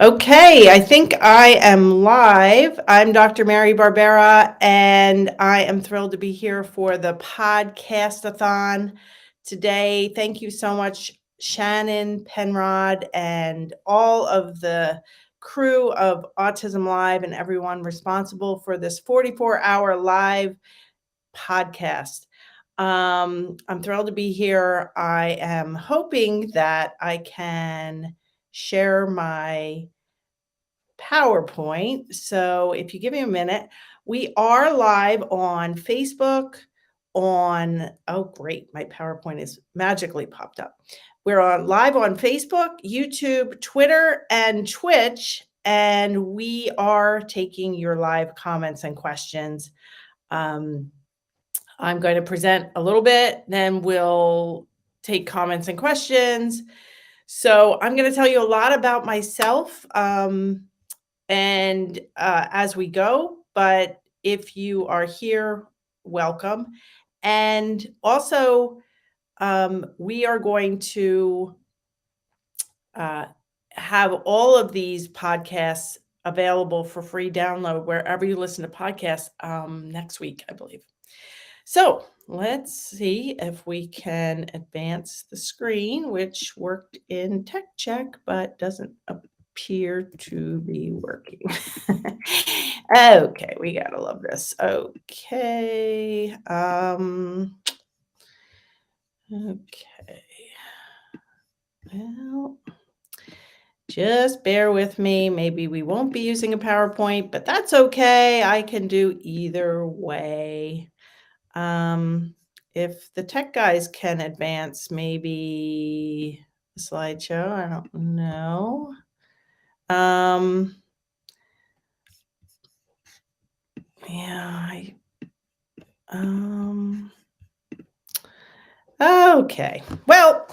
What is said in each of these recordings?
Okay, I think I am live. I'm Dr. Mary Barbera, and I am thrilled to be here for the Podcastathon today. Thank you so much, Shannon, Penrod, and all of the crew of Autism Live and everyone responsible for this 44-hour live podcast. I'm thrilled to be here. I am hoping that I can share my PowerPoint. So if you give me a minute, we are live on Facebook, oh, great, my PowerPoint is magically popped up. We're on live on Facebook, YouTube, Twitter, and Twitch, and we are taking your live comments and questions. Um, I'm going to present a little bit, then we'll take comments and questions. So I'm going to tell you a lot about myself. And as we go, but if you are here, welcome. And also, we are going to uh, have all of these podcasts available for free download wherever you listen to podcasts next week, I believe. So let's see if we can advance the screen, which worked in Tech Check, but doesn't appear to be working. Okay, we gotta love this. Okay. Okay. Well, just bear with me. Maybe we won't be using a PowerPoint, but that's okay. I can do either way. If the tech guys can advance maybe a slideshow, I don't know. Yeah, okay. Well,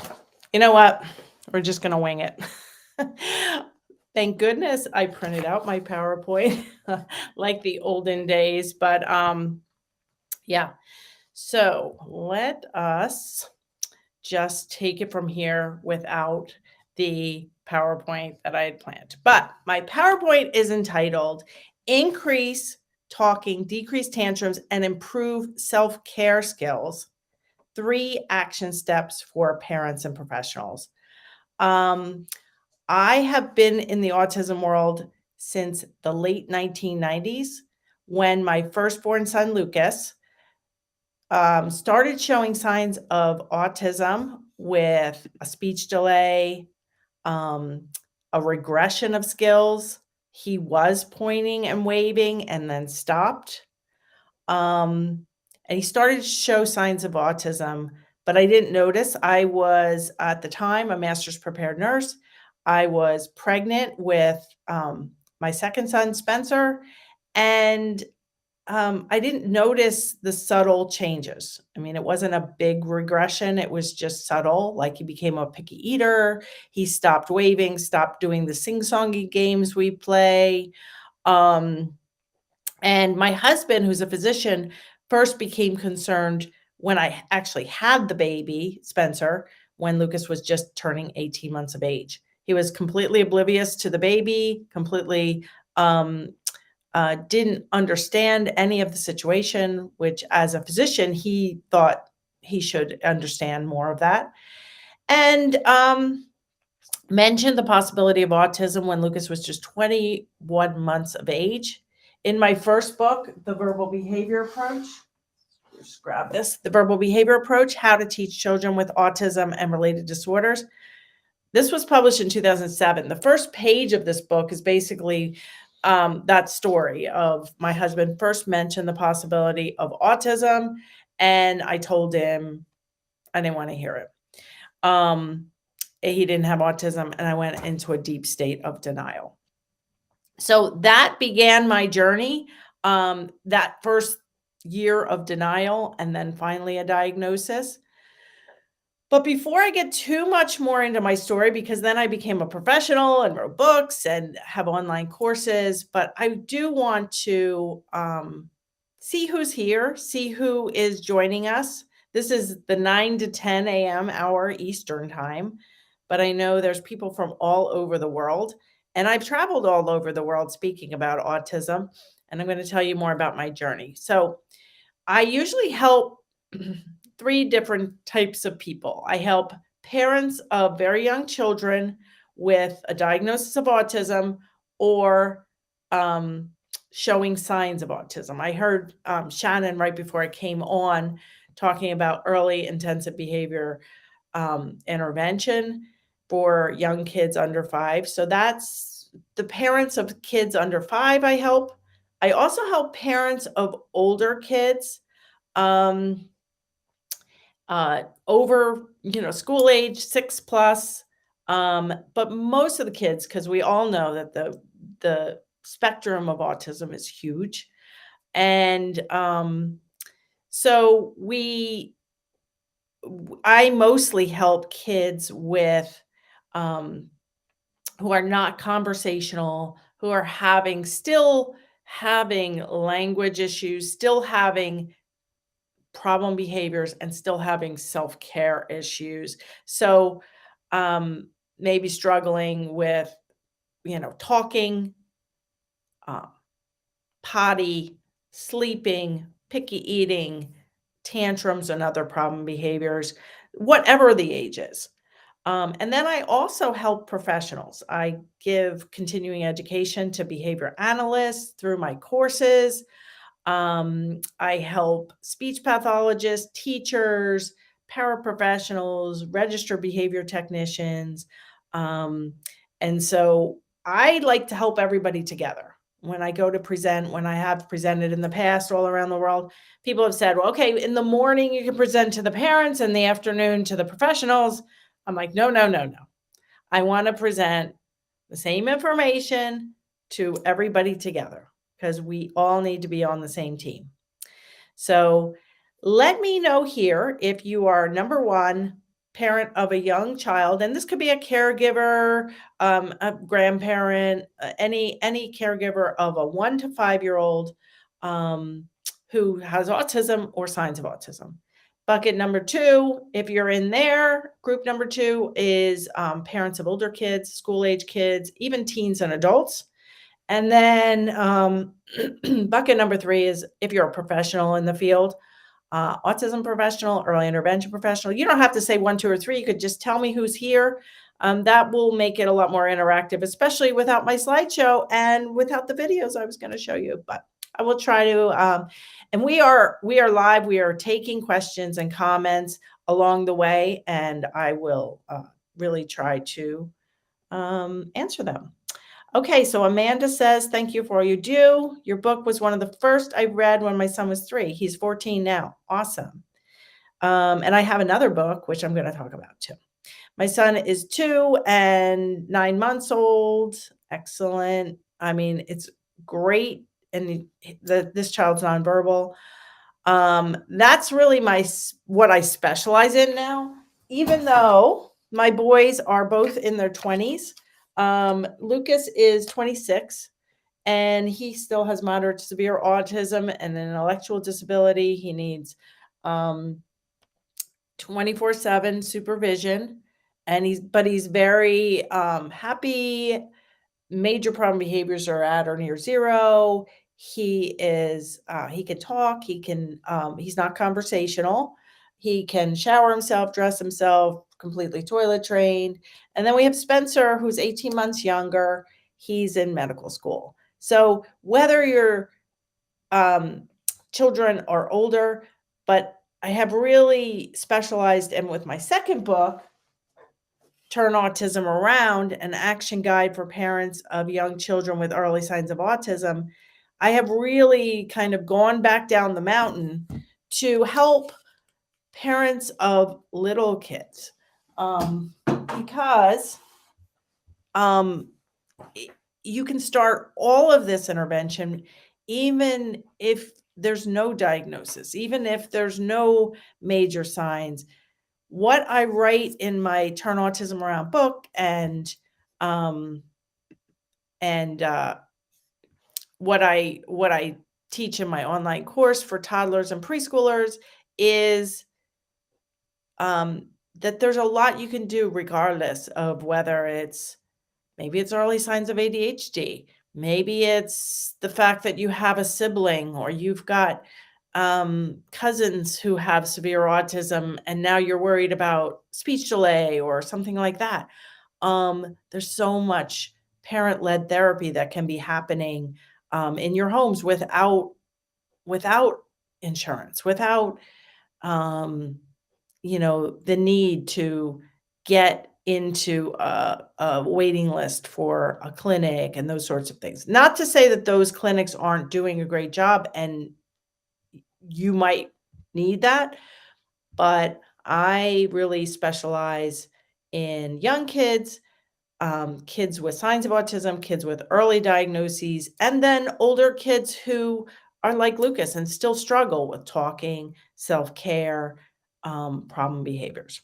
you know what? We're just gonna wing it. Thank goodness I printed out my PowerPoint like the olden days, but yeah. So let us just take it from here without the PowerPoint that I had planned. But my PowerPoint is entitled Increase Talking, Decrease Tantrums, and Improve Self-Care Skills, 3 Action Steps for Parents and Professionals. I have been in the autism world since the late 1990s when my firstborn son, Lucas, started showing signs of autism with a speech delay, um, a regression of skills. He was pointing and waving and then stopped. And he started to show signs of autism, but I didn't notice. I was, at the time, a master's prepared nurse. I was pregnant with my second son, Spencer, and I didn't notice the subtle changes. I mean, it wasn't a big regression. It was just subtle. Like he became a picky eater. He stopped waving, stopped doing the sing-songy games we play. Um, and my husband, who's a physician, first became concerned when I actually had the baby, Spencer, when Lucas was just turning 18 months of age. He was completely oblivious to the baby, completely um, didn't understand any of the situation, which as a physician, he thought he should understand more of that. And mentioned the possibility of autism when Lucas was just 21 months of age. In my first book, The Verbal Behavior Approach, just grab this, The Verbal Behavior Approach, How to Teach Children with Autism and Related Disorders. This was published in 2007. The first page of this book is basically that story of my husband first mentioned the possibility of autism, and I told him I didn't want to hear it. He didn't have autism, and I went into a deep state of denial. So that began my journey, that first year of denial, and then finally a diagnosis. But before I get too much more into my story, because then I became a professional and wrote books and have online courses, but I do want to see who's here, see who is joining us. This is the 9 to 10 a.m. hour Eastern time, but I know there's people from all over the world. And I've traveled all over the world speaking about autism, and I'm going to tell you more about my journey. So, I usually help three different types of people. I help parents of very young children with a diagnosis of autism or um, showing signs of autism. I heard Shannon right before I came on talking about early intensive behavior intervention for young kids under 5. So that's the parents of kids under 5 I help. I also help parents of older kids, um, over, school age, 6 plus. But most of the kids, because we all know that the spectrum of autism is huge. And so I mostly help kids with um, who are not conversational, who are still having language issues, still having problem behaviors, and still having self-care issues. So, um, maybe struggling with, talking, uh, potty, sleeping, picky eating, tantrums, and other problem behaviors, whatever the age is. And then I also help professionals. I give continuing education to behavior analysts through my courses. I help speech pathologists, teachers, paraprofessionals, registered behavior technicians. Um, and so I like to help everybody together. When I go to present, when I have presented in the past all around the world, people have said, well, okay, in the morning you can present to the parents, in the afternoon to the professionals. I'm like, no, no, no, no. I want to present the same information to everybody together because we all need to be on the same team. So let me know here if you are number one, parent of a young child, and this could be a caregiver, a grandparent, any caregiver of a 1 to 5 year old um, who has autism or signs of autism. Bucket number two, if you're in there, group number two is parents of older kids, school age kids, even teens and adults. And then bucket number three is if you're a professional in the field, autism professional, early intervention professional. You don't have to say one, two, or three. You could just tell me who's here. That will make it a lot more interactive, especially without my slideshow and without the videos I was going to show you. But I will try to. And we are live. We are taking questions and comments along the way, and I will really try to answer them. Okay, so Amanda says, thank you for all you do. Your book was one of the first I read when my son was 3. He's 14 now. Awesome. And I have another book, which I'm going to talk about too. My son is 2 and 9 months old. Excellent. I mean, it's great. And this child's nonverbal. That's really what I specialize in now, even though my boys are both in their 20s. Lucas is 26 and he still has moderate to severe autism and an intellectual disability. He needs 24/7 supervision, and he's very happy. Major problem behaviors are at or near 0. He can talk, he's not conversational. He can shower himself, dress himself, completely toilet trained. And then we have Spencer, who's 18 months younger. He's in medical school. So whether your children are older, but I have really specialized, and with my second book, Turn Autism Around, an action guide for parents of young children with early signs of autism, I have really kind of gone back down the mountain to help parents of little kids. Because you can start all of this intervention even if there's no diagnosis, even if there's no major signs. What I write in my Turn Autism Around book and what I teach in my online course for toddlers and preschoolers is that there's a lot you can do regardless of whether it's Maybe it's early signs of ADHD. Maybe it's the fact that you have a sibling or you've got cousins who have severe autism and now you're worried about speech delay or something like that. There's so much parent-led therapy that can be happening in your homes without insurance, without um, the need to get into a waiting list for a clinic and those sorts of things. Not to say that those clinics aren't doing a great job and you might need that, but I really specialize in young kids, kids with signs of autism, kids with early diagnoses, and then older kids who are like Lucas and still struggle with talking, self-care, problem behaviors.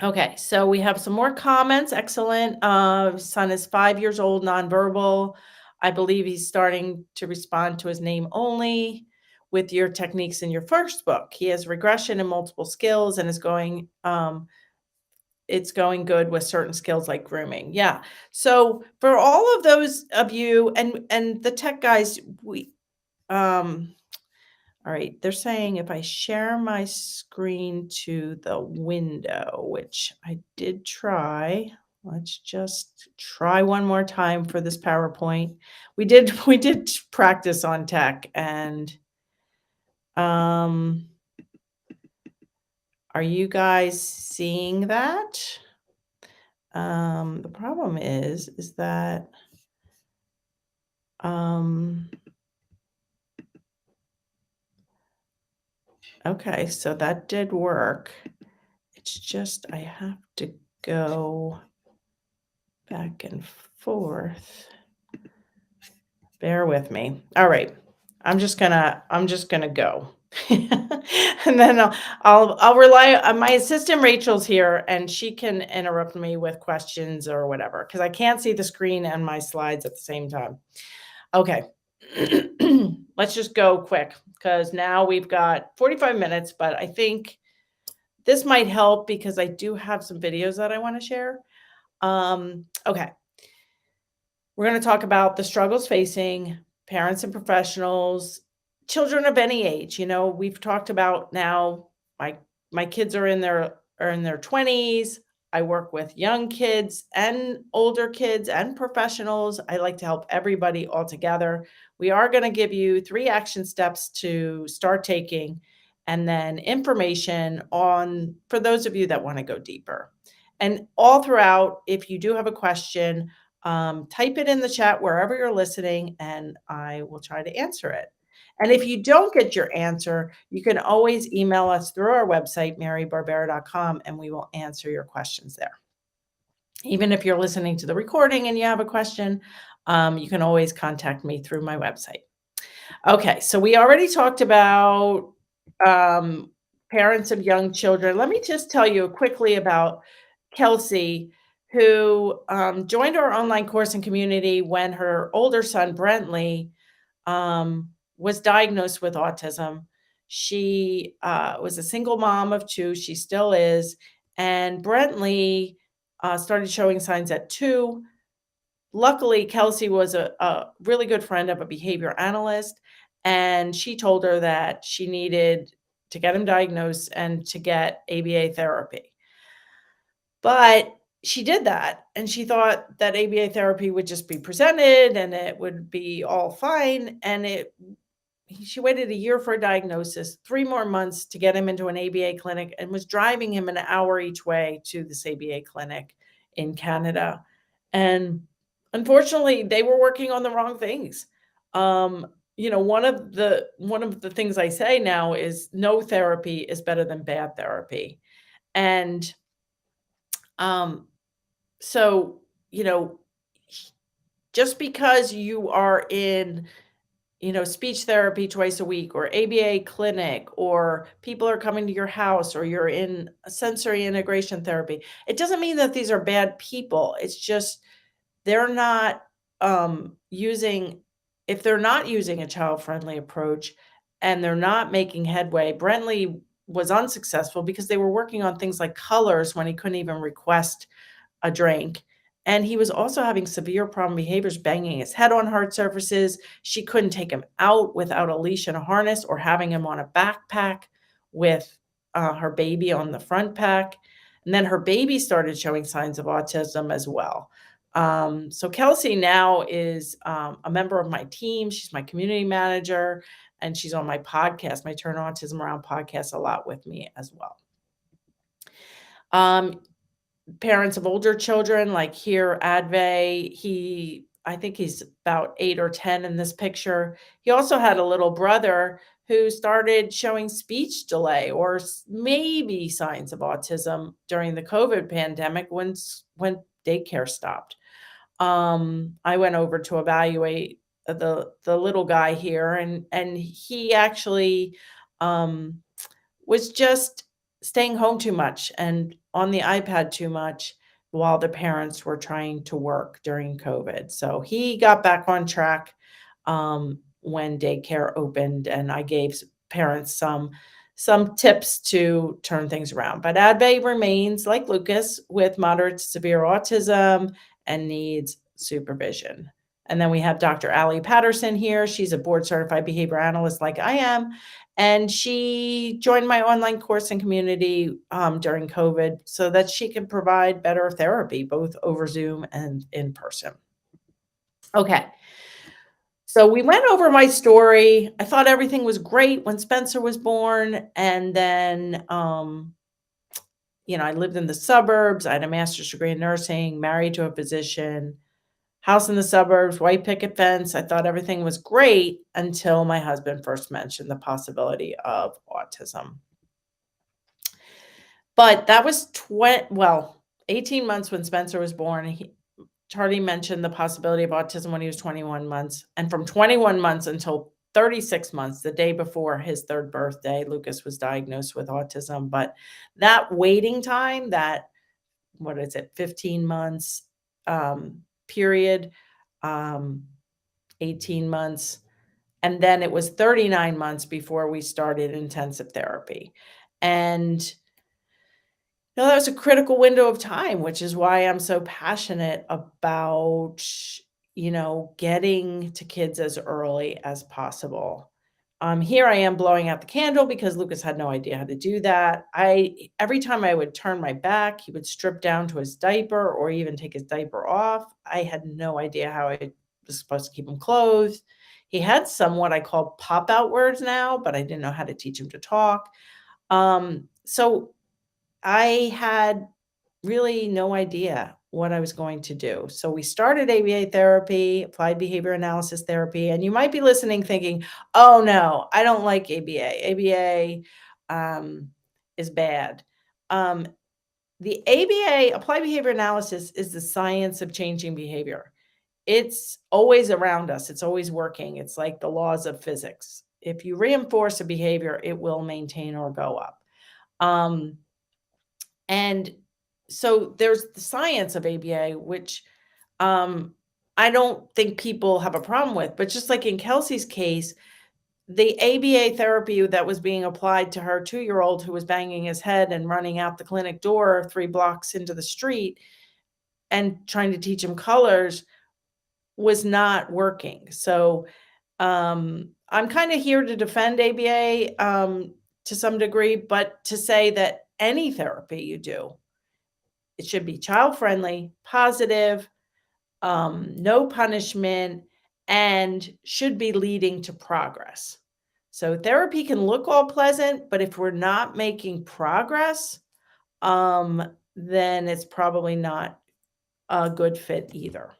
Okay, so we have some more comments. Excellent. Son is 5 years old, nonverbal. I believe he's starting to respond to his name only with your techniques in your first book. He has regression in multiple skills and is going it's going good with certain skills like grooming. Yeah. So for all of those of you and the tech guys, we um all right, they're saying if I share my screen to the window, which I did try. Let's just try one more time for this PowerPoint. We did practice on tech and um are you guys seeing that? The problem is that um okay, so that did work. It's just I have to go back and forth. Bear with me. All right. I'm just gonna go. And then I'll rely on my assistant Rachel's here and she can interrupt me with questions or whatever because I can't see the screen and my slides at the same time. Okay. Let's just go quick because now we've got 45 minutes, but I think this might help because I do have some videos that I want to share. Okay. We're going to talk about the struggles facing parents and professionals, children of any age. We've talked about now my kids are in their 20s. I work with young kids and older kids and professionals. I like to help everybody all together. We are going to give you 3 action steps to start taking and then information on for those of you that want to go deeper. And all throughout, if you do have a question, type it in the chat wherever you're listening, and I will try to answer it. And if you don't get your answer, you can always email us through our website, marybarbera.com, and we will answer your questions there. Even if you're listening to the recording and you have a question, you can always contact me through my website. Okay, so we already talked about parents of young children. Let me just tell you quickly about Kelsey, who joined our online course and community when her older son, Brentley, was diagnosed with autism. She was a single mom of 2. She still is. And Brentley started showing signs at 2. Luckily, Kelsey was a really good friend of a behavior analyst, and she told her that she needed to get him diagnosed and to get ABA therapy. But she did that, and she thought that ABA therapy would just be presented and it would be all fine, and she waited a year for a diagnosis, 3 more months to get him into an ABA clinic, and was driving him an hour each way to this ABA clinic in Canada. And unfortunately, they were working on the wrong things. One of the things I say now is no therapy is better than bad therapy. And so, just because you are in speech therapy twice a week or ABA clinic or people are coming to your house or you're in a sensory integration therapy. It doesn't mean that these are bad people. It's just they're not using if they're not using a child-friendly approach and they're not making headway. Brentley was unsuccessful because they were working on things like colors when he couldn't even request a drink. And he was also having severe problem behaviors, banging his head on hard surfaces. She couldn't take him out without a leash and a harness or having him on a backpack with her baby on the front pack. And then her baby started showing signs of autism as well. So Kelsey now is a member of my team. She's my community manager, and she's on my podcast, my Turn Autism Around podcast, a lot with me as well. Um, Parents of older children, like here, Adve, I think he's about 8 or 10 in this picture. He also had a little brother who started showing speech delay or maybe signs of autism during the COVID pandemic when daycare stopped. I went over to evaluate the little guy here, and he actually um, was just staying home too much and on the iPad too much while the parents were trying to work during COVID. So he got back on track when daycare opened, and I gave parents some tips to turn things around. But Adbay remains like Lucas with moderate to severe autism and needs supervision. And then we have Dr. Allie Patterson here. She's a board certified behavior analyst like I am, and she joined my online course and community during COVID so that she could provide better therapy, both over Zoom and in person. Okay. So we went over my story. I thought everything was great when Spencer was born. And then, I lived in the suburbs. I had a master's degree in nursing, married to a physician, house in the suburbs, white picket fence. I thought everything was great until my husband first mentioned the possibility of autism. But that was 18 months when Spencer was born. Charlie mentioned the possibility of autism when he was 21 months. And from 21 months until 36 months, the day before his third birthday, Lucas was diagnosed with autism. But that waiting time, that, 15 months period, 18 months. And then it was 39 months before we started intensive therapy. And that was a critical window of time, which is why I'm so passionate about, getting to kids as early as possible. Here I am blowing out the candle because Lucas had no idea how to do that. Every time I would turn my back, he would strip down to his diaper or even take his diaper off. I had no idea how I was supposed to keep him clothed. He had some what I call pop-out words now, but I didn't know how to teach him to talk. So I had really no idea what I was going to do. So we started ABA therapy, applied behavior analysis therapy, and you might be listening thinking, "Oh no, I don't like ABA. ABA is bad." Um, the ABA, applied behavior analysis, is the science of changing behavior. It's always around us. It's always working. It's like the laws of physics. If you reinforce a behavior, it will maintain or go up. And so there's the science of ABA, which I don't think people have a problem with. But just like in Kelsey's case, the ABA therapy that was being applied to her 2-year-old who was banging his head and running out the clinic door 3 blocks into the street and trying to teach him colors was not working. So I'm kind of here to defend ABA to some degree, but to say that any therapy you do, it should be child-friendly, positive, no punishment, and should be leading to progress. So therapy can look all pleasant, but if we're not making progress, then it's probably not a good fit either.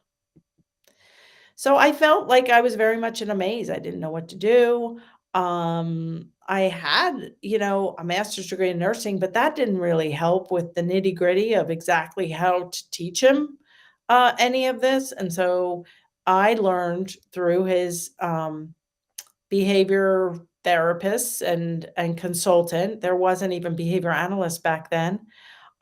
So I felt like I was very much in a maze. I didn't know what to do. I had, a master's degree in nursing, but that didn't really help with the nitty-gritty of exactly how to teach him any of this. And so I learned through his behavior therapist and consultant. There wasn't even behavior analyst back then.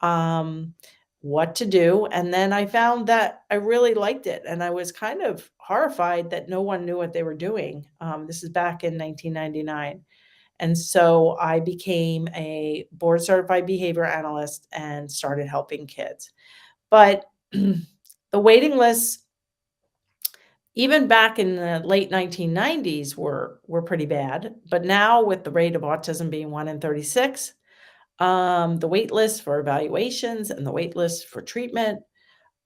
Um, what to do. And then I found that I really liked it. And I was kind of horrified that no one knew what they were doing. This is back in 1999. And so I became a board certified behavior analyst and started helping kids. But The waiting lists, even back in the late 1990s, were pretty bad, but now with the rate of autism being 1 in 36, the wait lists for evaluations and the wait lists for treatment,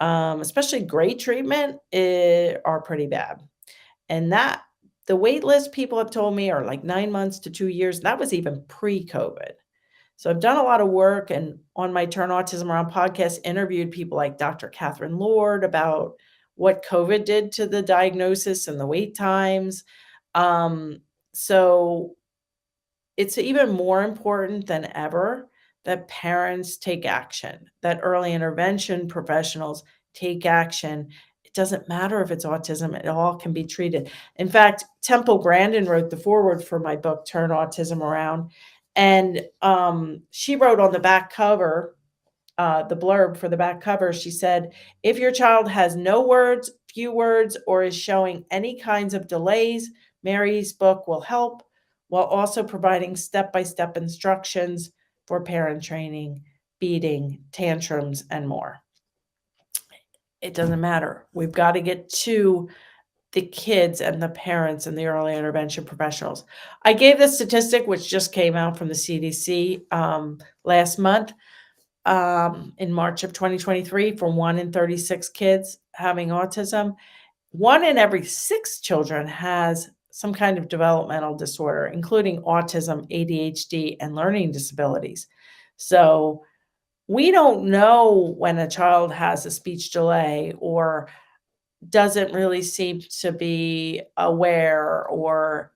especially great treatment, are pretty bad. And that the wait list people have told me are like 9 months to 2 years. That was even pre-COVID. So I've done a lot of work, and on my Turn Autism Around podcast, interviewed people like Dr. Catherine Lord about what COVID did to the diagnosis and the wait times. Um, so it's even more important than ever that parents take action, that early intervention professionals take action. It doesn't matter if it's autism, it all can be treated. In fact, Temple Grandin wrote the foreword for my book, Turn Autism Around. And she wrote on the back cover, the blurb for the back cover, she said, if your child has no words, few words, or is showing any kinds of delays, Mary's book will help while also providing step-by-step instructions for parent training, feeding, tantrums, and more. It doesn't matter. We've got to get to the kids and the parents and the early intervention professionals. I gave this statistic, which just came out from the CDC last month, in March of 2023, for 1 in 36 kids having autism. 1 in every 6 children has some kind of developmental disorder, including autism, ADHD, and learning disabilities. So we don't know when a child has a speech delay or doesn't really seem to be aware or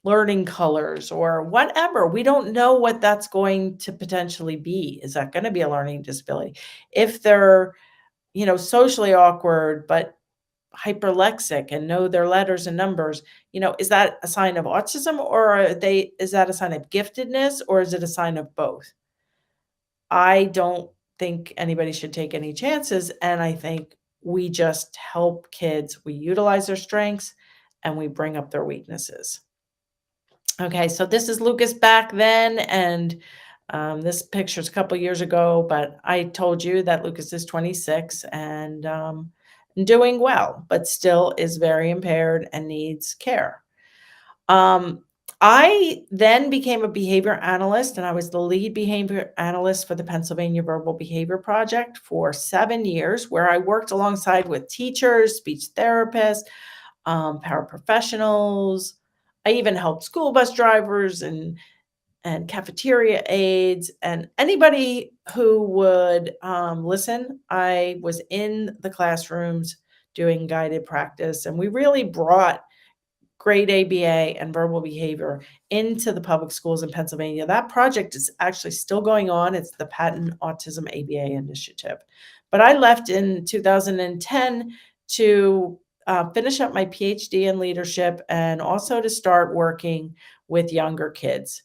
learning colors or whatever. We don't know what that's going to potentially be. Is that going to be a learning disability? If they're, socially awkward, but hyperlexic and know their letters and numbers, is that a sign of autism, or is that a sign of giftedness, or is it a sign of both? I don't think anybody should take any chances, and I think we just help kids. We utilize their strengths and we bring up their weaknesses. Okay, so this is Lucas back then, and this picture's a couple years ago, but I told you that Lucas is 26 and doing well, but still is very impaired and needs care. Um, I then became a behavior analyst, and I was the lead behavior analyst for the Pennsylvania Verbal Behavior Project for 7 years, where I worked alongside with teachers, speech therapists, paraprofessionals. I even helped school bus drivers and cafeteria aides and anybody who would listen. I was in the classrooms doing guided practice, and we really brought great ABA and verbal behavior into the public schools in Pennsylvania. That project is actually still going on. It's the Patent Autism ABA Initiative. But I left in 2010 to finish up my PhD in leadership and also to start working with younger kids.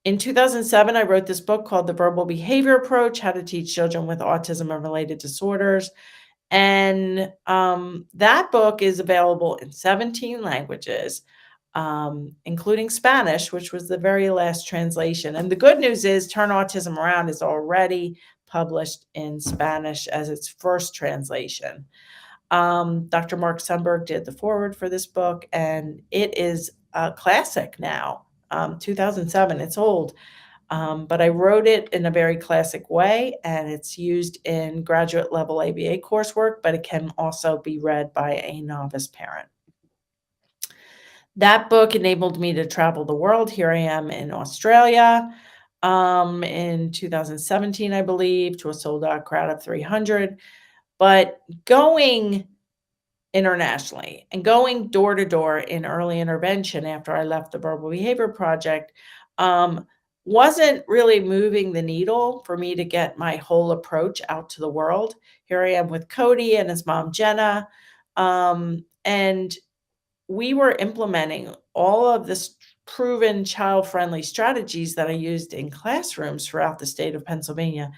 In 2007, I wrote this book called The Verbal Behavior Approach: How to Teach Children with Autism and Related Disorders. And that book is available in 17 languages, including Spanish, which was the very last translation. And the good news is Turn Autism Around is already published in Spanish as its first translation. Dr. Mark Sundberg did the foreword for this book, and it is a classic now. 2007, it's old. But I wrote it in a very classic way, and it's used in graduate level ABA coursework, but it can also be read by a novice parent. That book enabled me to travel the world. Here I am in Australia in 2017, I believe, to a sold-out crowd of 300. But going internationally and going door to door in early intervention after I left the Verbal Behavior Project wasn't really moving the needle for me to get my whole approach out to the world. Here I am with Cody and his mom, Jenna. And we were implementing all of this proven child-friendly strategies that I used in classrooms throughout the state of Pennsylvania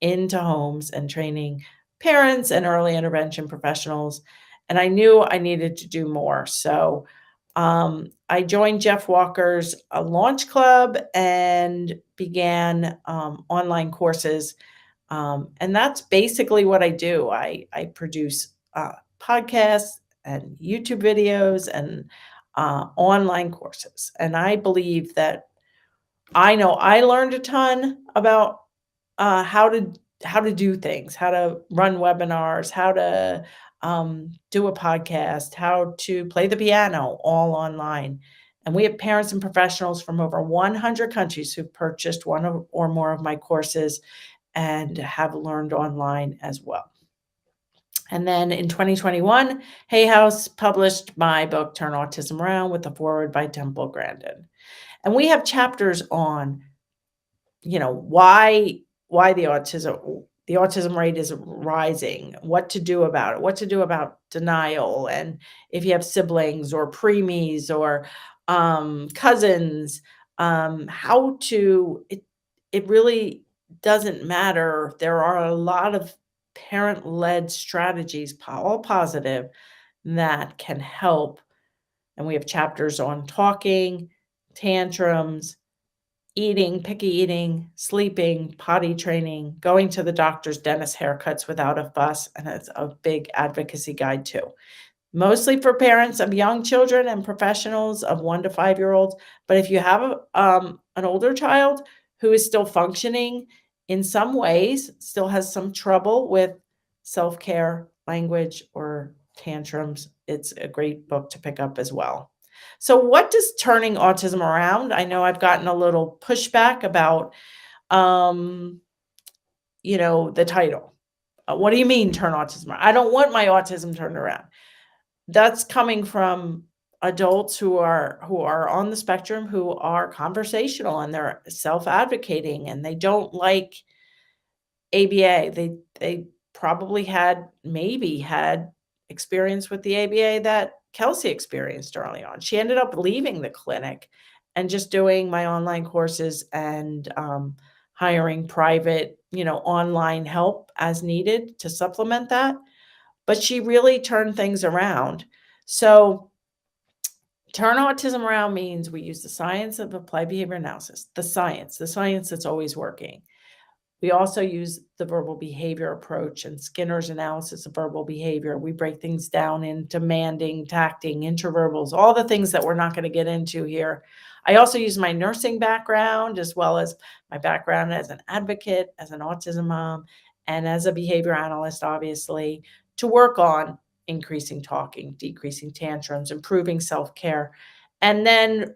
into homes and training parents and early intervention professionals. And I knew I needed to do more. So I joined Jeff Walker's Launch Club and began online courses And that's basically what I do. I produce podcasts and YouTube videos and online courses. And I believe that I know I learned a ton about uh, how to how to do things, how to run webinars, how to do a podcast, how to play the piano, all online. And we have parents and professionals from over 100 countries who've purchased or more of my courses and have learned online as well. And then in 2021, Hay House published my book, Turn Autism Around, with a foreword by Temple Grandin. And we have chapters on, why the autism rate is rising, what to do about it, what to do about denial, and if you have siblings or preemies or cousins, how to it really doesn't matter. There are a lot of parent-led strategies, all positive, that can help. And we have chapters on talking, tantrums, eating, picky eating, sleeping, potty training, going to the doctor's, dentist, haircuts without a fuss, and it's a big advocacy guide too. Mostly for parents of young children and professionals of 1 to 5-year-olds. But if you have an older child who is still functioning in some ways, still has some trouble with self care, language, or tantrums, it's a great book to pick up as well. So, what does turning autism around? I know I've gotten a little pushback about, um, the title. What do you mean turn autism around? I don't want my autism turned around. That's coming from adults who are on the spectrum, who are conversational and they're self-advocating and they don't like ABA. They probably maybe had experience with the ABA that Kelsey experienced early on. She ended up leaving the clinic and just doing my online courses and hiring private, online help as needed to supplement that. But she really turned things around. So, turn autism around means we use the science of applied behavior analysis, the science that's always working. We also use the verbal behavior approach and Skinner's analysis of verbal behavior. We break things down in demanding, tacting, introverbals, all the things that we're not going to get into here. I also use my nursing background as well as my background as an advocate, as an autism mom, and as a behavior analyst, obviously, to work on increasing talking, decreasing tantrums, improving self care. And then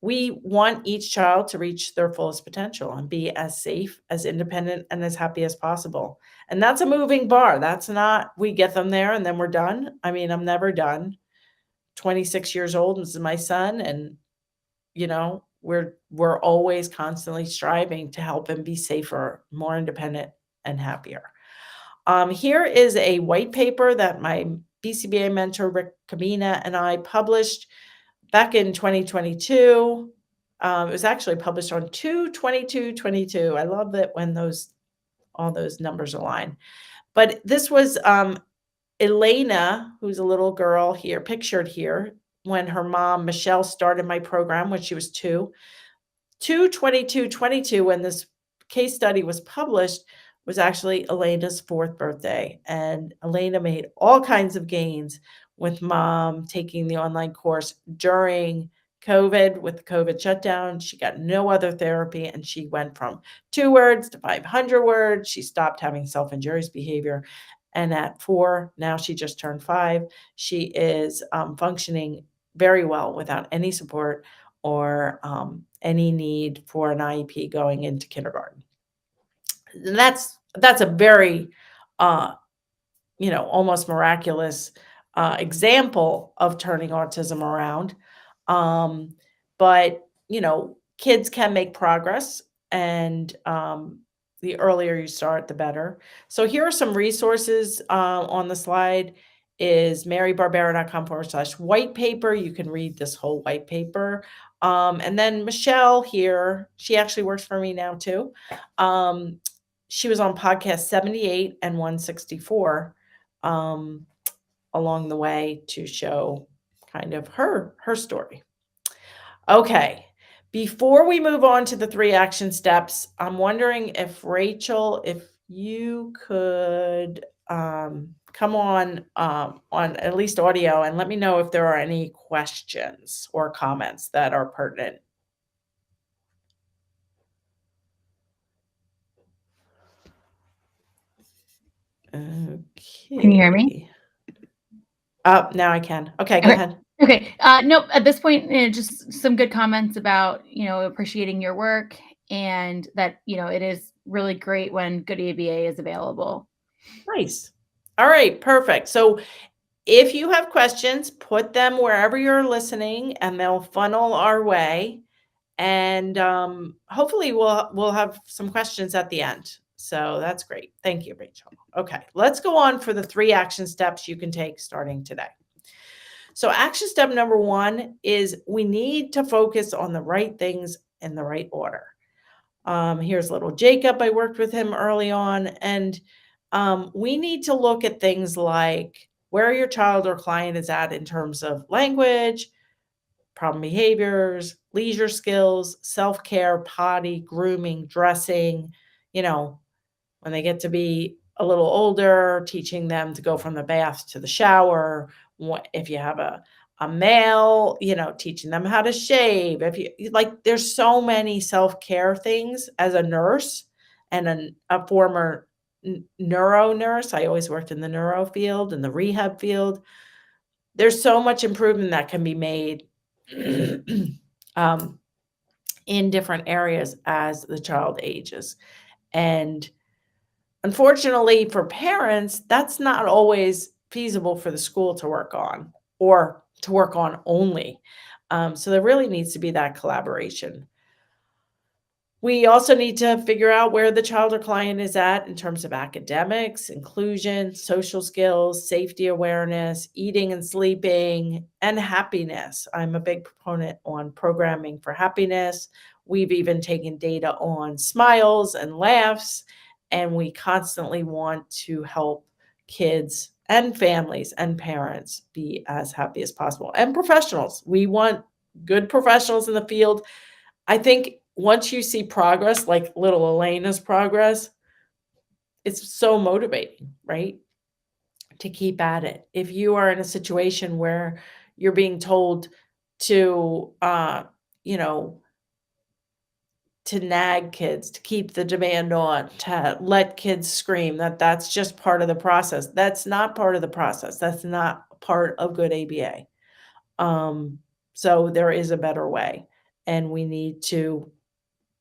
we want each child to reach their fullest potential and be as safe, as independent, and as happy as possible. And that's a moving bar. That's not, we get them there and then we're done. I mean, I'm never done. 26 years old, and this is my son, and we're always constantly striving to help him be safer, more independent, and happier. Here is a white paper that my BCBA mentor Rick Kamina and I published back in 2022. It was actually published on 2/22/22. I love that when all those numbers align. But this was Elena, who's a little girl here, pictured here, when her mom, Michelle, started my program when she was 2. 2/22/22, when this case study was published, was actually Elena's 4th birthday, and Elena made all kinds of gains with mom taking the online course during COVID. With the COVID shutdown, she got no other therapy, and she went from 2 words to 500 words. She stopped having self-injurious behavior, and at 4, now she just turned 5, she is, functioning very well without any support or any need for an IEP going into kindergarten. And that's a very uh, almost miraculous example of turning autism around. Um, but kids can make progress, and the earlier you start, the better. So here are some resources on the slide. Is marybarbera.com/white paper. You can read this whole white paper. And then Michelle here, she actually works for me now too. Um, she was on podcast 78 and 164 um, along the way to show kind of her story. Okay. Before we move on to the 3 action steps, I'm wondering if Rachel, if you could, come on at least audio and let me know if there are any questions or comments that are pertinent. Can you hear me? Okay. Now I can. Okay, go Okay. ahead. Okay. Nope. At this point, just some good comments about, appreciating your work and that, it is really great when good ABA is available. Nice. All right, perfect. So if you have questions, put them wherever you're listening and they'll funnel our way. And hopefully we'll have some questions at the end. So that's great. Thank you, Rachel. Okay, let's go on for the 3 action steps you can take starting today. So action step number 1 is we need to focus on the right things in the right order. Here's little Jacob. I worked with him early on, and we need to look at things like where your child or client is at in terms of language, problem behaviors, leisure skills, self-care, potty, grooming, dressing, you know, when they get to be a little older, teaching them to go from the bath to the shower. If you have a male, teaching them how to shave. If you like, there's so many self-care things as a nurse and a former neuro nurse. I always worked in the neuro field and the rehab field. There's so much improvement that can be made um, in different areas as the child ages. And unfortunately for parents, that's not always feasible for the school to work on or to work on only. So there really needs to be that collaboration. We also need to figure out where the child or client is at in terms of academics, inclusion, social skills, safety awareness, eating and sleeping, and happiness. I'm a big proponent on programming for happiness. We've even taken data on smiles and laughs, and we constantly want to help kids and families and parents be as happy as possible. And professionals. We want good professionals in the field. I think once you see progress, like little Elena's progress, it's so motivating, right? To keep at it. If you are in a situation where you're being told to, you know, to nag kids, to keep the demand on, to let kids scream, that's just part of the process. That's not part of the process. That's not part of good ABA. So there is a better way, and we need to,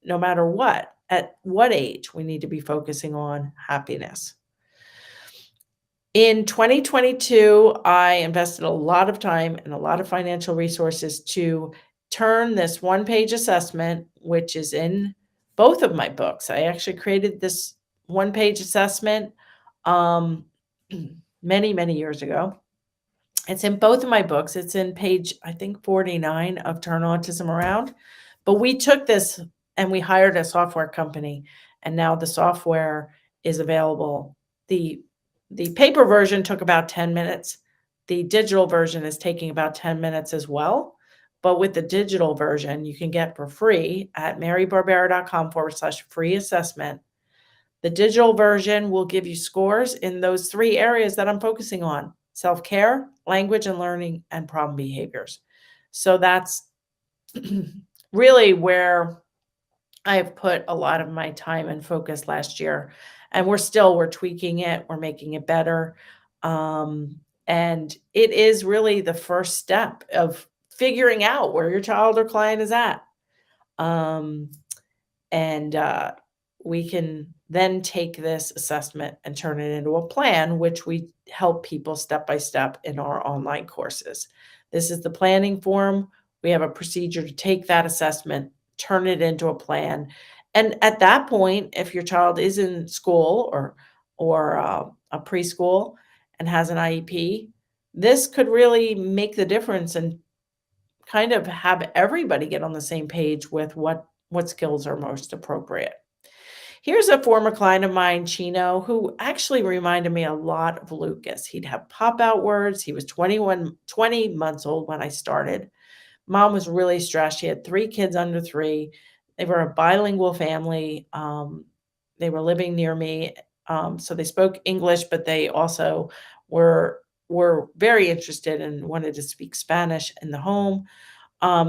no matter what, at what age, we need to be focusing on happiness. In 2022, I invested a lot of time and a lot of financial resources to turn this one-page assessment, which is in both of my books. I actually created this one-page assessment um, many, many years ago. It's in both of my books. It's in page, I think, 49 of Turn Autism Around. But we took this and we hired a software company, and now the software is available. The paper version took about 10 minutes. The digital version is taking about 10 minutes as well. But with the digital version, you can get for free at marybarbera.com/free assessment. The digital version will give you scores in those 3 areas that I'm focusing on: self-care, language and learning, and problem behaviors. So that's really where I've put a lot of my time and focus last year. And we're tweaking it, we're making it better. And it is really the first step of figuring out where your child or client is at. Um, and we can then take this assessment and turn it into a plan, which we help people step by step in our online courses. This is the planning form. We have a procedure to take that assessment, turn it into a plan. And at that point, if your child is in school or a preschool and has an IEP, this could really make the difference and kind of have everybody get on the same page with what skills are most appropriate. Here's a former client of mine, Chino, who actually reminded me a lot of Lucas. He'd have pop out words. He was 20 months old when I started. Mom was really stressed. She had 3 kids under 3. They were a bilingual family. They were living near me, so they spoke English, but they also were very interested and wanted to speak Spanish in the home.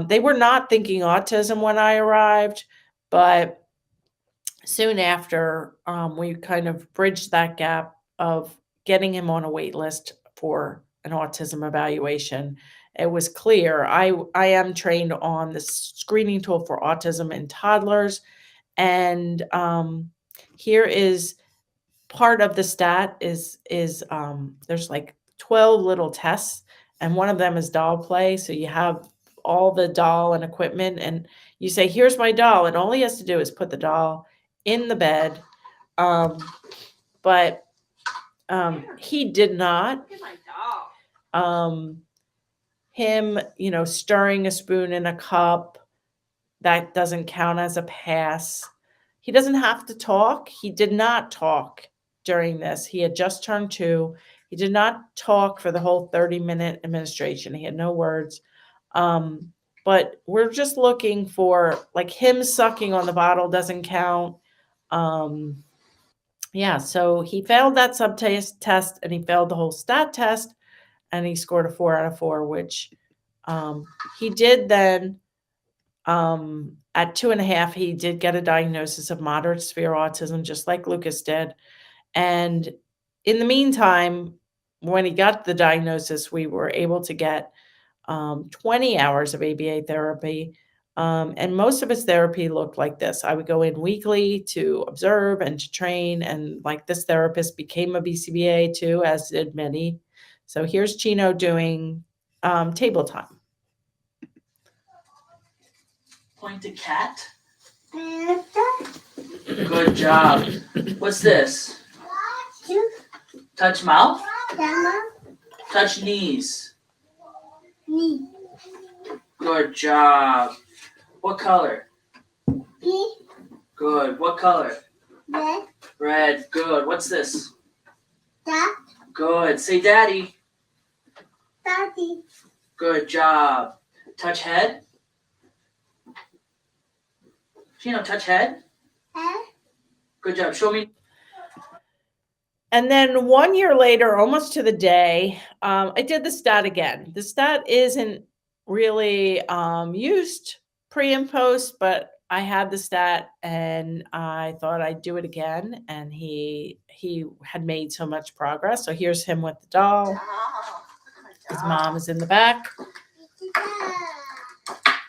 They were not thinking autism when I arrived, but soon after, we kind of bridged that gap of getting him on a wait list for an autism evaluation. It was clear I am trained on the screening tool for autism in toddlers, and here is part of the stat is there's like 12 little tests, and one of them is doll play. So you have all the doll and equipment, and you say, "Here's my doll," and all he has to do is put the doll in the bed. Um, but he did not. Him, stirring a spoon in a cup, that doesn't count as a pass. He doesn't have to talk. He did not talk during this. He had just turned 2. He did not talk for the whole 30-minute administration. He had no words. But we're just looking for, like, him sucking on the bottle doesn't count. Yeah, so he failed that test, and he failed the whole stat test, and he scored a 4 out of 4, which he did then. At 2.5, he did get a diagnosis of moderate severe autism, just like Lucas did. And in the meantime, when he got the diagnosis, we were able to get 20 hours of ABA therapy. And most of his therapy looked like this. I would go in weekly to observe and to train. And like this therapist became a BCBA too, as did many. So here's Chino doing table time. Point to cat. Good job. What's this? Touch mouth? Touch knees. Good job. What color? Good. What color? Red. Good. What's this? Good. Say daddy. Good job. Touch head. Chino, touch head. Good job. Show me. And then 1 year later, almost to the day, I did the stat again. The stat isn't really used pre and post, but I had the stat and I thought I'd do it again. And he had made so much progress. So here's him with the doll. His mom is in the back,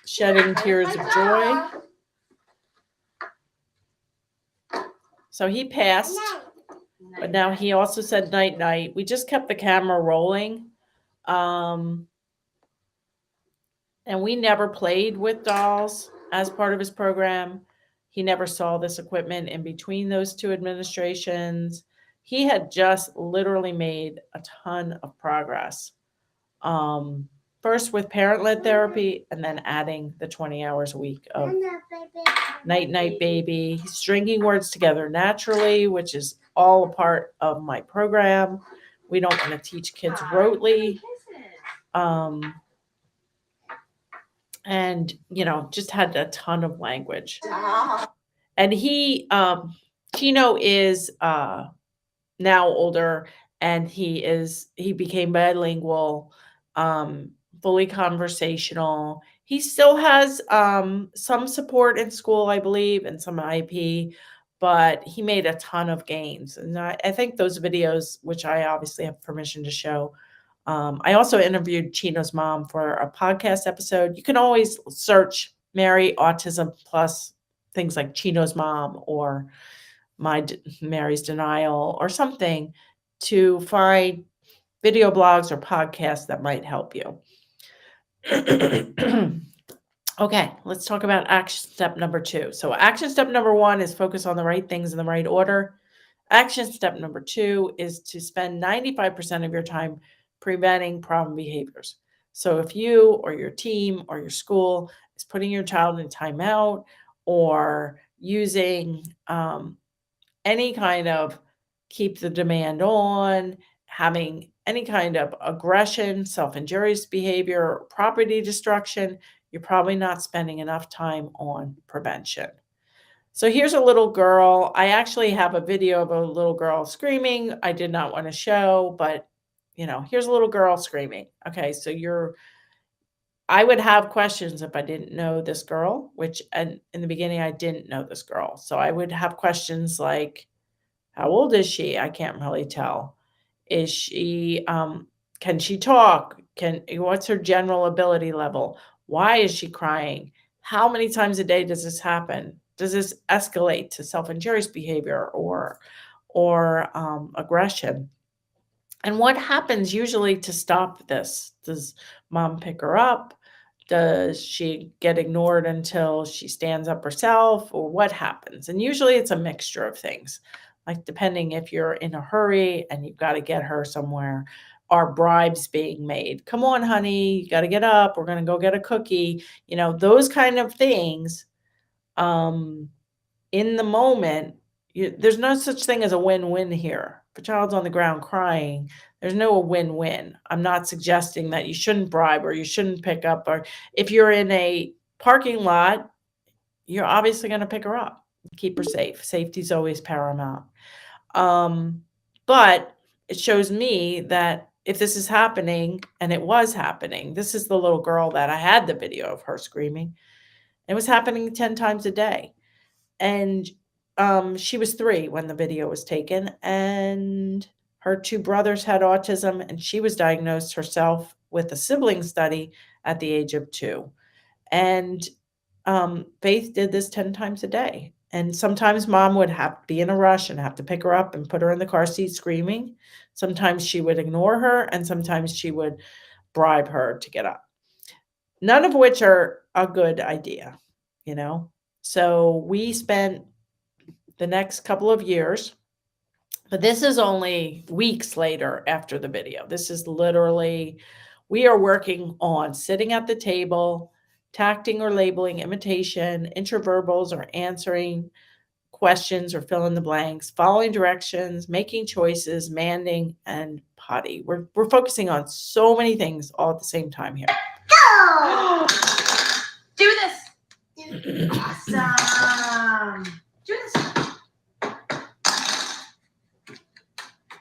shedding tears of joy. So he passed. But now he also said night night. We just kept the camera rolling. And we never played with dolls as part of his program. He never saw this equipment in between those 2 administrations. He had just literally made a ton of progress. First with parent-led therapy and then adding the 20 hours a week of night night baby. He's stringing words together naturally, which is all a part of my program. We don't want to teach kids rotely. And, just had a ton of language. And he, Chino is now older, and he became bilingual, fully conversational. He still has some support in school, I believe, and some IP, but he made a ton of gains. And I think those videos, which I obviously have permission to show, I also interviewed Chino's mom for a podcast episode. You can always search Mary Autism plus things like Chino's mom or Mary's Denial or something to find video blogs or podcasts that might help you. Okay, let's talk about action step number 2. So action step number 1 is focus on the right things in the right order. Action step number 2 is to spend 95% of your time preventing problem behaviors. So if you or your team or your school is putting your child in timeout or using any kind of keep the demand on, having any kind of aggression, self-injurious behavior, property destruction, you're probably not spending enough time on prevention. So here's a little girl. I actually have a video of a little girl screaming. I did not want to show, but here's a little girl screaming. Okay, so I would have questions if I didn't know this girl, and in the beginning I didn't know this girl. So I would have questions like, how old is she? I can't really tell. Is she can she talk? What's her general ability level? Why is she crying? How many times a day does this happen? Does this escalate to self-injurious behavior or aggression? And what happens usually to stop this? Does mom pick her up? Does she get ignored until she stands up herself, or what happens? And usually it's a mixture of things, like depending if you're in a hurry and you've got to get her somewhere, are bribes being made? Come on, honey, you got to get up. We're going to go get a cookie. Those kind of things. In the moment, there's no such thing as a win-win here. If a child's on the ground crying, there's no win-win. I'm not suggesting that you shouldn't bribe or you shouldn't pick up, or if you're in a parking lot, you're obviously going to pick her up, keep her safe. Safety is always paramount. But it shows me that if this is happening, and it was happening, this is the little girl that I had the video of her screaming. It was happening 10 times a day. And she was 3 when the video was taken, and her 2 brothers had autism, and she was diagnosed herself with a sibling study at the age of 2. And Faith did this 10 times a day. And sometimes mom would have to be in a rush and have to pick her up and put her in the car seat screaming. Sometimes she would ignore her, and sometimes she would bribe her to get up. None of which are a good idea, So we spent the next couple of years, but this is only weeks later after the video. This is literally, we are working on sitting at the table, tacting or labeling imitation, interverbals or answering questions or fill in the blanks, following directions, making choices, manding, and potty. We're focusing on so many things all at the same time here. Go! Do this. Awesome. Do this.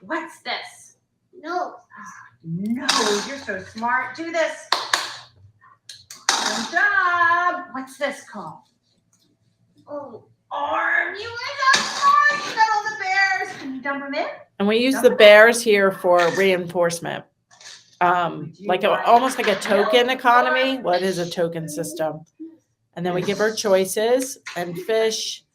What's this? No. No, you're so smart. Do this. Good job. What's this called? Oh. Arm. You are so smart. You got all the bears. Can you dump them in? And we use the bears here for reinforcement. Almost like a token economy. What is a token system? And then we give her choices and fish.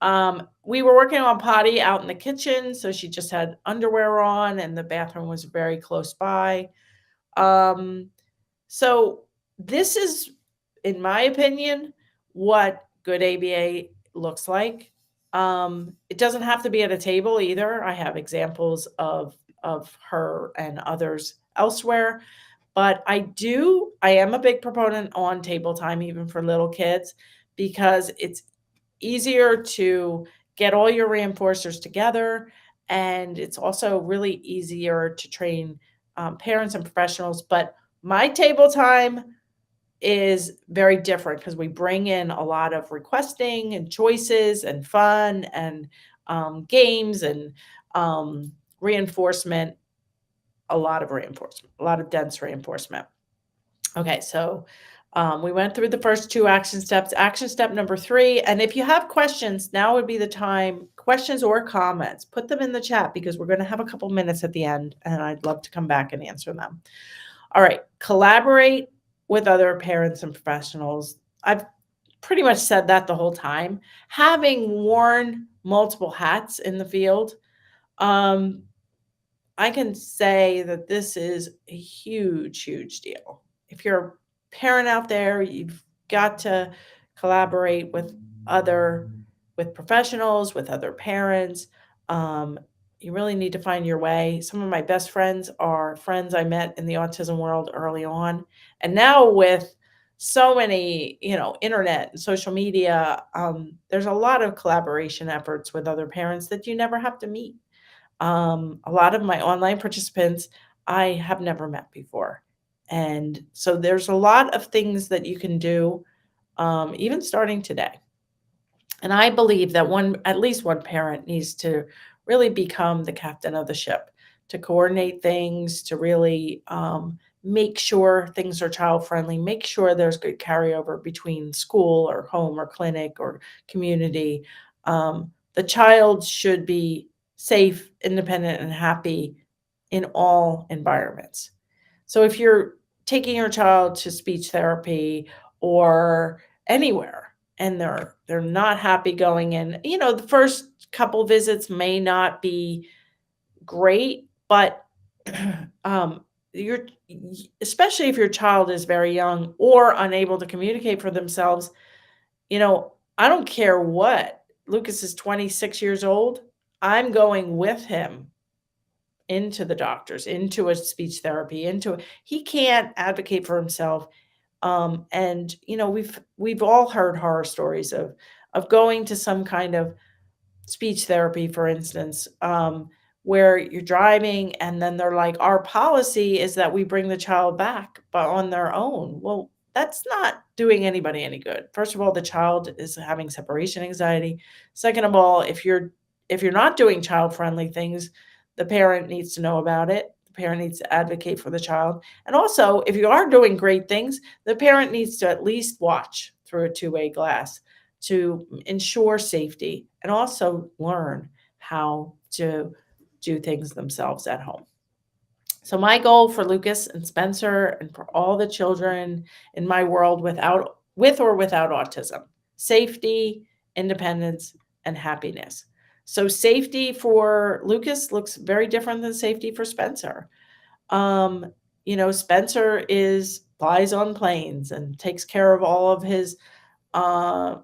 We were working on potty out in the kitchen, so she just had underwear on, and the bathroom was very close by. So this is, in my opinion, what good ABA looks like. It doesn't have to be at a table either. I have examples of her and others elsewhere. But I am a big proponent on table time, even for little kids, because it's easier to get all your reinforcers together. And it's also really easier to train parents and professionals. But my table time is very different because we bring in a lot of requesting and choices and fun and games and reinforcement. A lot of dense reinforcement. Okay, so we went through the first 2 action steps. Action step number 3, and if you have questions, now would be the time, questions or comments, put them in the chat because we're going to have a couple minutes at the end, and I'd love to come back and answer them. All right, collaborate with other parents and professionals. I've pretty much said that the whole time. Having worn multiple hats in the field, I can say that this is a huge, huge deal. If you're a parent out there, you've got to collaborate with professionals, with other parents. You really need to find your way. Some of my best friends are friends I met in the autism world early on. And now with so many, internet and social media, there's a lot of collaboration efforts with other parents that you never have to meet. A lot of my online participants I have never met before. And so there's a lot of things that you can do, even starting today. And I believe that at least one parent needs to really become the captain of the ship, to coordinate things, to really make sure things are child friendly, make sure there's good carryover between school or home or clinic or community. The child should be safe, independent, and happy in all environments. So if you're taking your child to speech therapy or anywhere and they're not happy going in, the first couple visits may not be great, but you're especially if your child is very young or unable to communicate for themselves, I don't care what. Lucas is 26 years old. I'm going with him into the doctors, into a speech therapy, he can't advocate for himself. And we've all heard horror stories of going to some kind of speech therapy, for instance, where you're driving and then they're like, our policy is that we bring the child back, but on their own. Well, that's not doing anybody any good. First of all, the child is having separation anxiety. Second of all, if you're not doing child friendly things, the parent needs to know about it. The parent needs to advocate for the child. And also, if you are doing great things, the parent needs to at least watch through a two-way glass to ensure safety and also learn how to do things themselves at home. So my goal for Lucas and Spencer and for all the children in my world with or without autism, safety, independence, and happiness. So safety for Lucas looks very different than safety for Spencer. Spencer flies on planes and takes care of all of his car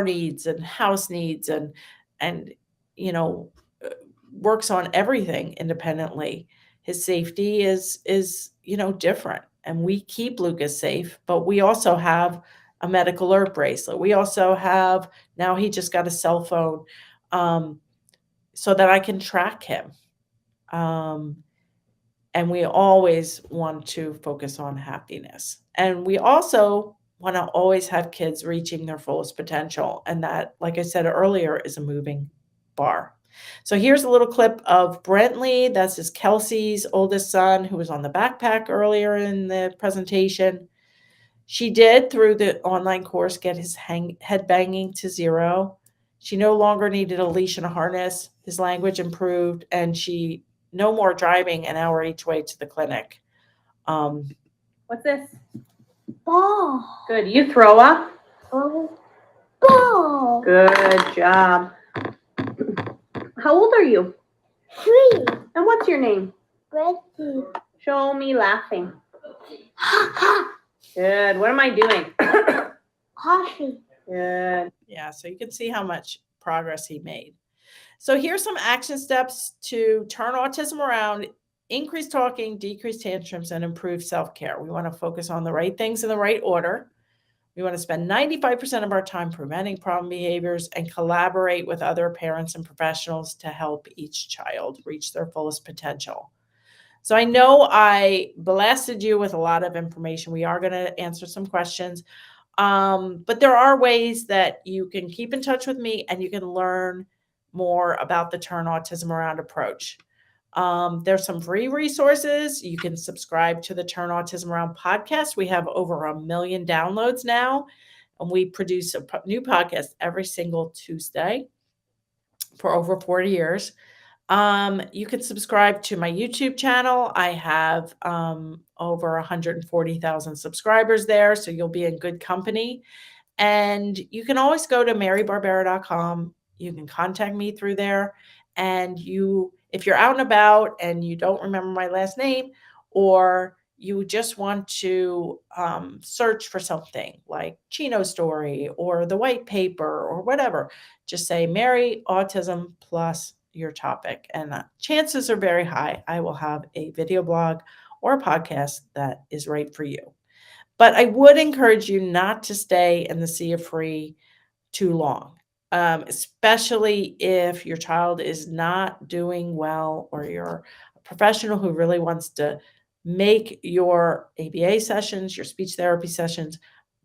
needs and house needs and works on everything independently. His safety is different, and we keep Lucas safe, but we also have a medical alert bracelet. We also have, now he just got a cell phone, so that I can track him. And we always want to focus on happiness. And we also want to always have kids reaching their fullest potential. And that, like I said earlier, is a moving bar. So here's a little clip of Brentley. That's his Kelsey's oldest son, who was on the backpack earlier in the presentation. She did, through the online course, get his head banging to 0. She no longer needed a leash and a harness. His language improved, and no more driving an hour each way to the clinic. What's this? Ball. Good. You throw up? Ball. Good job. How old are you? 3. And what's your name? Betty. Show me laughing. Good. What am I doing? Coffee. Good. Yeah, so you can see how much progress he made. So here's some action steps to turn autism around: increase talking, decrease tantrums, and improve self-care. We want to focus on the right things in the right order. We want to spend 95% of our time preventing problem behaviors and collaborate with other parents and professionals to help each child reach their fullest potential. So I know I blasted you with a lot of information. We are going to answer some questions. But there are ways that you can keep in touch with me and you can learn more about the Turn Autism Around approach. There's some free resources. You can subscribe to the Turn Autism Around podcast. We have over 1 million downloads now, and we produce a new podcast every single Tuesday for over 40 years. You can subscribe to my YouTube channel. I have over 140,000 subscribers there, so you'll be in good company. And you can always go to marybarbera.com. You can contact me through there. And if you're out and about and you don't remember my last name, or you just want to search for something like Chino story or the white paper or whatever, just say Mary Autism plus your topic. And chances are very high I will have a video blog or a podcast that is right for you. But I would encourage you not to stay in the sea of free too long, especially if your child is not doing well or you're a professional who really wants to make your ABA sessions, your speech therapy sessions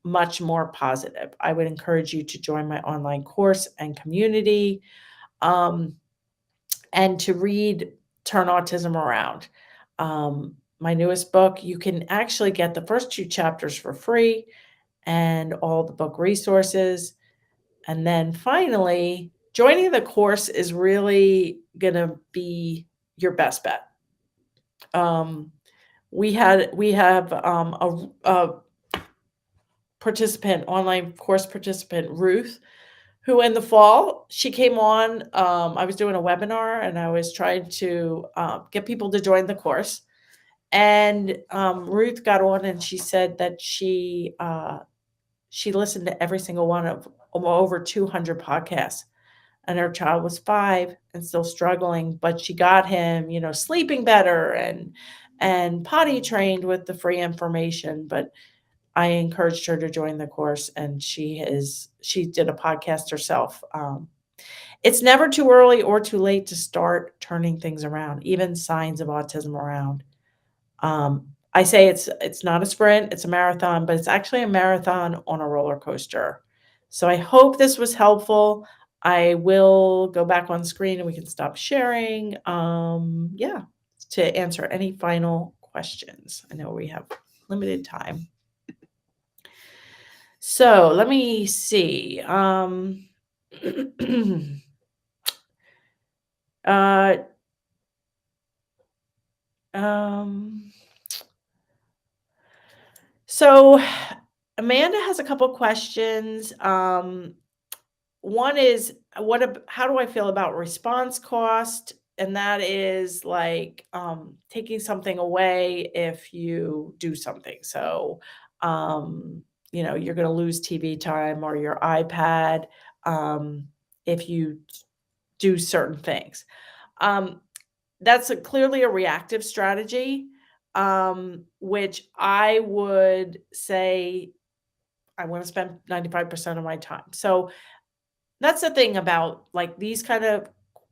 much more positive. I would encourage you to join my online course and community, and to read Turn Autism Around. My newest book, you can actually get the first 2 chapters for free and all the book resources. And then finally, joining the course is really going to be your best bet. We have a participant, online course participant, Ruth, who in the fall, she came on, I was doing a webinar and I was trying to get people to join the course. And Ruth got on and she said that she listened to every single one of over 200 podcasts. And her child was 5 and still struggling, but she got him, sleeping better and potty trained with the free information. But I encouraged her to join the course, and she did a podcast herself. It's never too early or too late to start turning things around, even signs of autism around. I say it's not a sprint, it's a marathon, but it's actually a marathon on a roller coaster. So I hope this was helpful. I will go back on screen and we can stop sharing. To answer any final questions. I know we have limited time. So let me see. So Amanda has a couple questions. One is how do I feel about response cost? And that is like taking something away if you do something. So, you're going to lose TV time or your iPad if you do certain things. That's clearly a reactive strategy, which I would say I want to spend 95% of my time. So that's the thing about like these kind of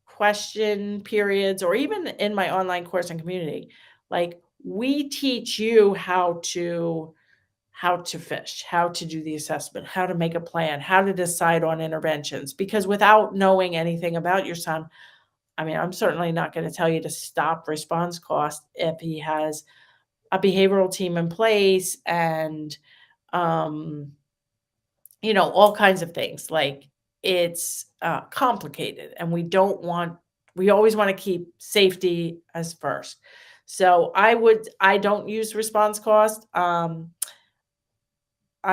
question periods, or even in my online course and community, like we teach you how to fish, how to do the assessment, how to make a plan, how to decide on interventions, because without knowing anything about your son, I mean, I'm certainly not going to tell you to stop response cost if he has a behavioral team in place and, all kinds of things. Like it's complicated, and we always want to keep safety as first. So I don't use response cost. I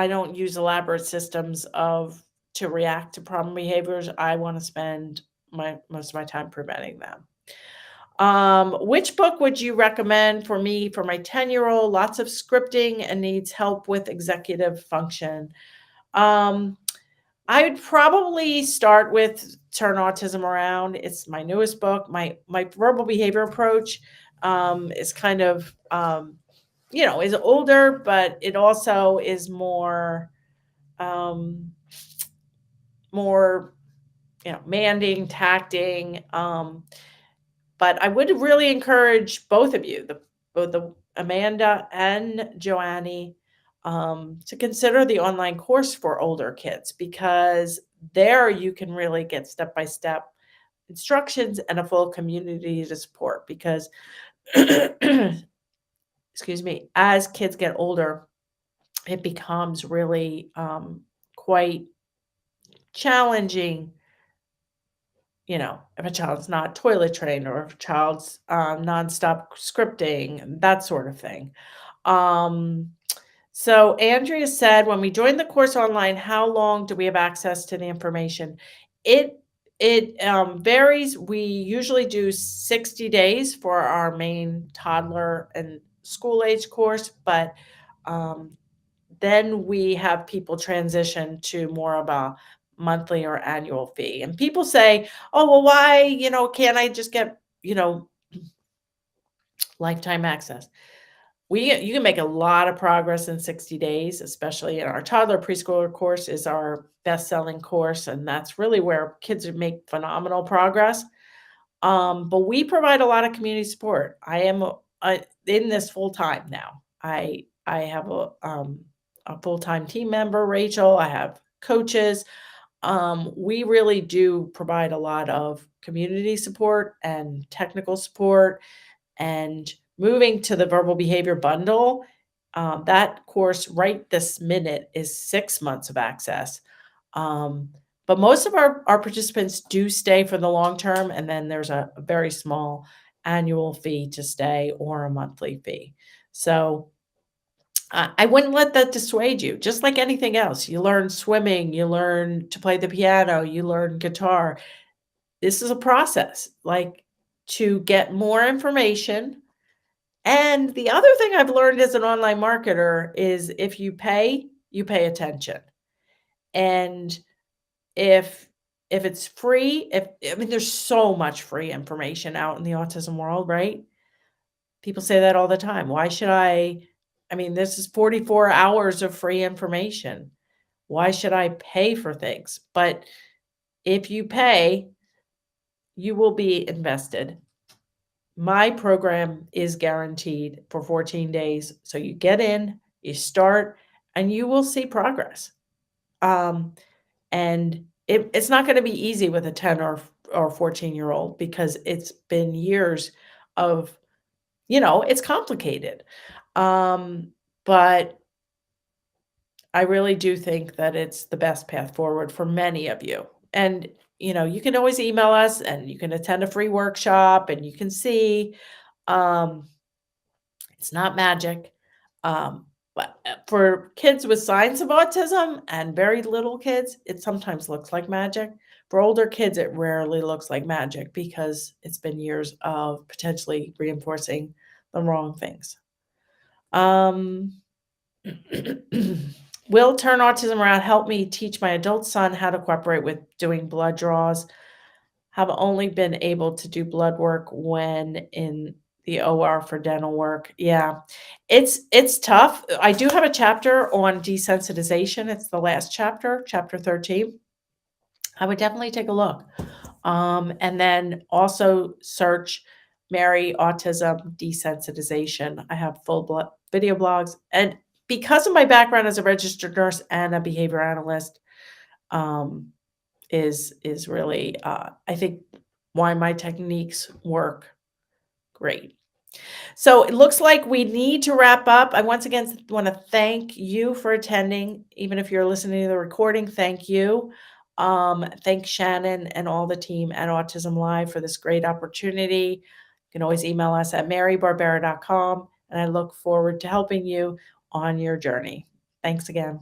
don't use elaborate systems to react to problem behaviors. I want to spend most of my time preventing them. Which book would you recommend for me for my 10-year-old? Lots of scripting and needs help with executive function. I would probably start with Turn Autism Around. It's my newest book. My verbal behavior approach is kind of is older, but it also is more manding, tacting. But I would really encourage both of you, both Amanda and Joanne, to consider the online course for older kids, because there you can really get step-by-step instructions and a full community to support. Because, excuse me, as kids get older, it becomes really quite challenging. If a child's not toilet trained, or if a child's nonstop scripting, that sort of thing. So Andrea said, when we join the course online, how long do we have access to the information? It varies. We usually do 60 days for our main toddler and school age course, but then we have people transition to more of a monthly or annual fee. And people say, oh, well, why, can't I just get, lifetime access? You can make a lot of progress in 60 days, especially in our toddler preschooler course is our best-selling course. And that's really where kids make phenomenal progress. But we provide a lot of community support. in this full time now. I have a full-time team member, Rachel. I have coaches. We really do provide a lot of community support and technical support, and moving to the verbal behavior bundle, that course right this minute is 6 months of access. But most of our participants do stay for the long term, and then there's a very small annual fee to stay or a monthly fee. So I wouldn't let that dissuade you. Just like anything else, you learn swimming, you learn to play the piano, you learn guitar. This is a process, like, to get more information. And the other thing I've learned as an online marketer is if you pay attention. And if it's free, I mean, there's so much free information out in the autism world, right? People say that all the time. Why should I mean, this is 44 hours of free information. Why should I pay for things? But if you pay, you will be invested. My program is guaranteed for 14 days. So you get in, you start, and you will see progress. And it's not going to be easy with a 10 or 14-year-old, because it's been years of, it's complicated. But I really do think that it's the best path forward for many of you. And, you can always email us, and you can attend a free workshop, and you can see. It's not magic. But for kids with signs of autism and very little kids, it sometimes looks like magic. For older kids, it rarely looks like magic, because it's been years of potentially reinforcing the wrong things. Will Turn Autism Around helped me teach my adult son how to cooperate with doing blood draws. Have only been able to do blood work when in the OR for dental work. Yeah, it's tough. I do have a chapter on desensitization. It's the last chapter, chapter 13. I would definitely take a look. And then also search Mary Autism Desensitization. I have full video blogs. And because of my background as a registered nurse and a behavior analyst, is really, I think, why my techniques work great. So it looks like we need to wrap up. I once again want to thank you for attending. Even if you're listening to the recording, thank you. Thank Shannon and all the team at Autism Live for this great opportunity. You can always email us at marybarbera.com, and I look forward to helping you on your journey. Thanks again.